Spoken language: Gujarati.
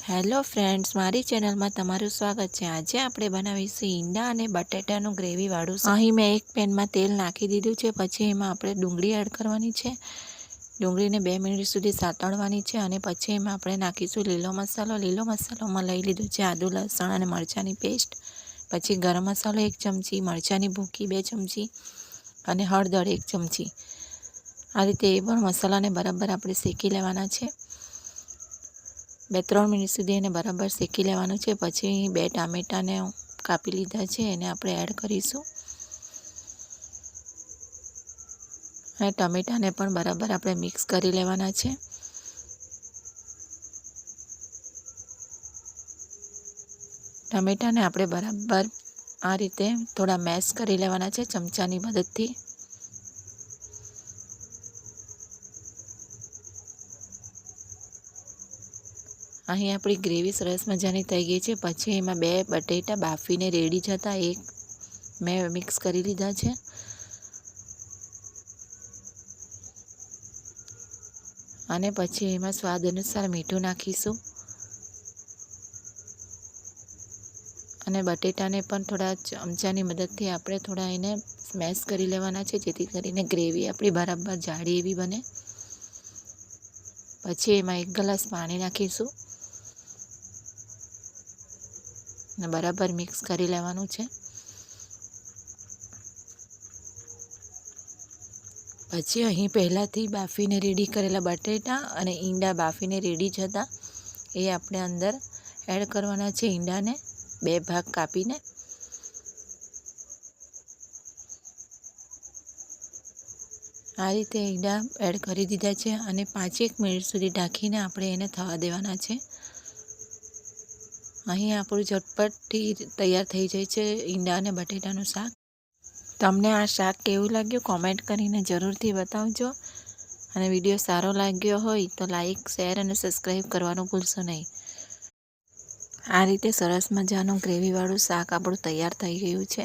હેલો ફ્રેન્ડ્સ, મારી ચેનલમાં તમારું સ્વાગત છે। આજે આપણે બનાવીશું ઈંડા અને બટેટાનું ગ્રેવીવાળું શાક। અહીં મેં એક પેનમાં તેલ નાખી દીધું છે। પછી એમાં આપણે ડુંગળી એડ કરવાની છે। ડુંગળીને 2 મિનિટ સુધી સાતળવાની છે અને પછી એમાં આપણે નાખીશું લીલો મસાલો। લીલો મસાલોમાં લઈ લીધું છે આદુ, લસણ અને મરચાંની પેસ્ટ। પછી ગરમ મસાલો 1 ચમચી, મરચાંની ભૂકી 2 ચમચી અને હળદર 1 ચમચી। આ રીતે એ પણ મસાલાને બરાબર આપણે શેકી લેવાના છે। 2-3 મિનિટ સુધી એને બરાબર શેકી લેવાનું છે। પછી 2 ટામેટાને કાપી લીધા છે, એને આપણે એડ કરીશું અને ટમેટાને પણ બરાબર આપણે મિક્સ કરી લેવાના છે। ટમેટાને આપણે બરાબર આ રીતે થોડા મેશ કરી લેવાના છે ચમચાની મદદથી। અહીં આપણી ગ્રેવી સરસ મજાની થઈ ગઈ છે। પછી એમાં 2 બટેટા બાફીને રેડી જ હતા, એક મેં મિક્સ કરી લીધા છે અને પછી એમાં સ્વાદ અનુસાર મીઠું નાખીશું અને બટેટાને પણ થોડા ચમચાની મદદથી આપણે થોડા એને સ્મેશ કરી લેવાના છે, જેથી કરીને ગ્રેવી આપણી બરાબર જાડી એવી બને। પછી એમાં 1 ગ્લાસ પાણી નાખીશું અને બરાબર મિક્સ કરી લેવાનું છે। પછી અહીં પહેલાંથી બાફીને રેડી કરેલા બટેટા અને ઈંડા બાફીને રેડી જ હતા, એ આપણે અંદર એડ કરવાના છે। ઈંડાને 2 ભાગ કાપીને આ રીતે ઈંડા એડ કરી દીધા છે અને 5-1 મિનિટ સુધી ઢાંકીને આપણે એને થવા દેવાના છે। અહીં આપણું ઝટપટથી તૈયાર થઈ જાય છે ઈંડા અને બટેટાનું શાક। તમને આ શાક કેવું લાગ્યું કોમેન્ટ કરીને જરૂરથી બતાવજો અને વિડીયો સારો લાગ્યો હોય તો લાઈક, શેર અને સબસ્ક્રાઈબ કરવાનું ભૂલશો નહીં। આ રીતે સરસ મજાનું ગ્રેવીવાળું શાક આપણું તૈયાર થઈ ગયું છે।